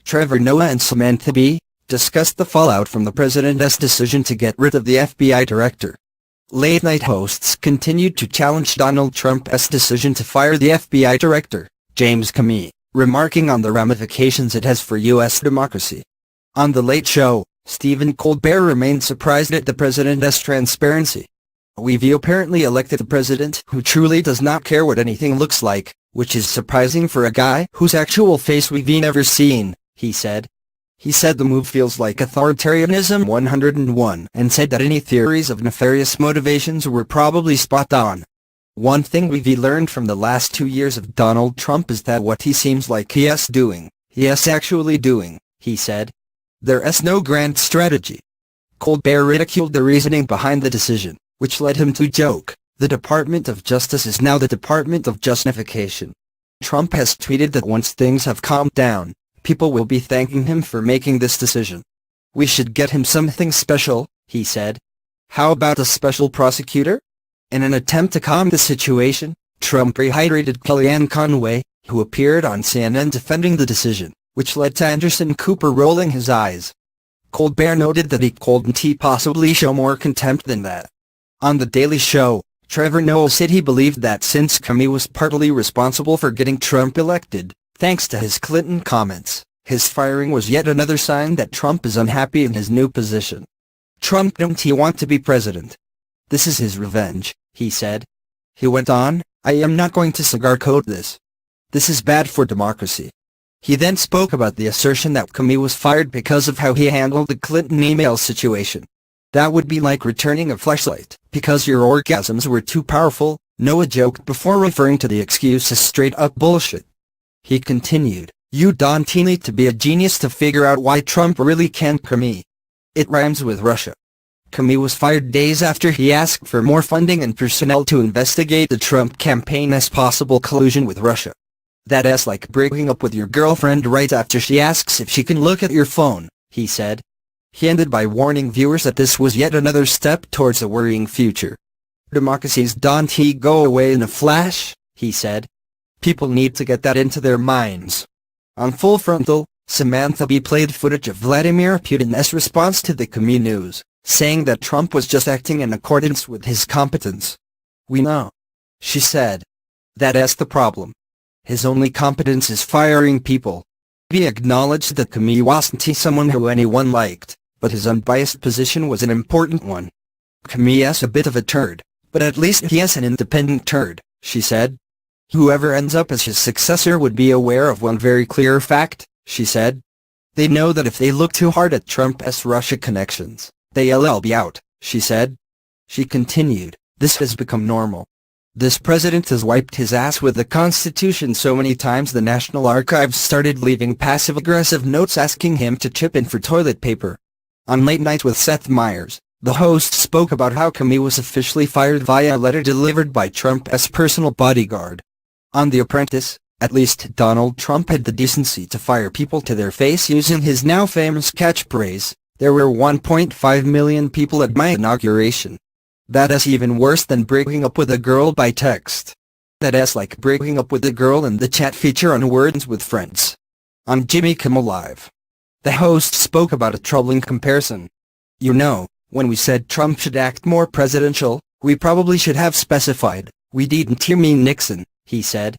Trevor Noah and Samantha B., discussed the fallout from the president's decision to get rid of the FBI director. Late-night hosts continued to challenge Donald Trump's decision to fire the FBI director, James Comey, remarking on the ramifications it has for U.S. democracy. On The Late Show, Stephen Colbert remained surprised at the president's transparency. "We've apparently elected a president who truly does not care what anything looks like, which is surprising for a guy whose actual face we've never seen," he said. He said the move feels like authoritarianism 101 and said that any theories of nefarious motivations were probably spot on. "One thing we've learned from the last 2 years of Donald Trump is that what he seems like he's doing, he's actually doing," he said. "There's no grand strategy." Colbert ridiculed the reasoning behind the decision, which led him to joke, "The Department of Justice is now the Department of Justification." Trump has tweeted that once things have calmed down, people will be thanking him for making this decision. "We should get him something special," he said. "How about a special prosecutor?" In an attempt to calm the situation, Trump rehydrated Kellyanne Conway, who appeared on CNN defending the decision, which led to Anderson Cooper rolling his eyes. Colbert noted that he couldn't possibly show more contempt than that. On The Daily Show, Trevor Noah said he believed that since Comey was partly responsible for getting Trump elected, thanks to his Clinton comments, his firing was yet another sign that Trump is unhappy in his new position. "Trump don't want to be president. This is his revenge," he said. He went on, "I am not going to sugarcoat this. This is bad for democracy." He then spoke about the assertion that Comey was fired because of how he handled the Clinton email situation. "That would be like returning a flashlight because your orgasms were too powerful," Noah joked before referring to the excuse as straight-up bullshit. He continued, "You don't need to be a genius to figure out why Trump really can't Comey. It rhymes with Russia." Comey was fired days after he asked for more funding and personnel to investigate the Trump campaign as possible collusion with Russia. "That's like breaking up with your girlfriend right after she asks if she can look at your phone," he said. He ended by warning viewers that this was yet another step towards a worrying future. "Democracies don't go away in a flash," he said. "People need to get that into their minds." On Full Frontal, Samantha B. played footage of Vladimir Putin's response to the Comey news, saying that Trump was just acting in accordance with his competence. "We know," she said. "That's the problem. His only competence is firing people." He acknowledged that Comey wasn't someone who anyone liked, but his unbiased position was an important one. "Comey is a bit of a turd, but at least he is an independent turd," she said. "Whoever ends up as his successor would be aware of one very clear fact," she said. "They know that if they look too hard at Trump's Russia connections, they'll be out," she said. She continued, "This has become normal. This president has wiped his ass with the Constitution so many times the National Archives started leaving passive-aggressive notes asking him to chip in for toilet paper." On Late Night with Seth Meyers, the host spoke about how Comey was officially fired via a letter delivered by Trump's personal bodyguard. On The Apprentice, at least Donald Trump had the decency to fire people to their face using his now famous catchphrase, "There were 1.5 million people at my inauguration." That is even worse than breaking up with a girl by text. That is like breaking up with a girl in the chat feature on Words with Friends. On Jimmy Kimmel Live, the host spoke about a troubling comparison. "You know, when we said Trump should act more presidential, we probably should have specified, we didn't mean Nixon," he said.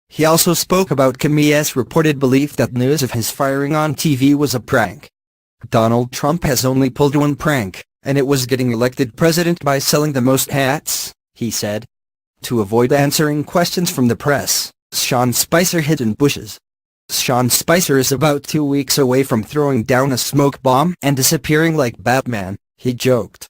He also spoke about Comey's reported belief that news of his firing on TV was a prank. "Donald Trump has only pulled one prank, and it was getting elected president by selling the most hats," he said. To avoid answering questions from the press, Sean Spicer hid in bushes. Sean Spicer is about 2 weeks away from throwing down a smoke bomb and disappearing like Batman, he joked.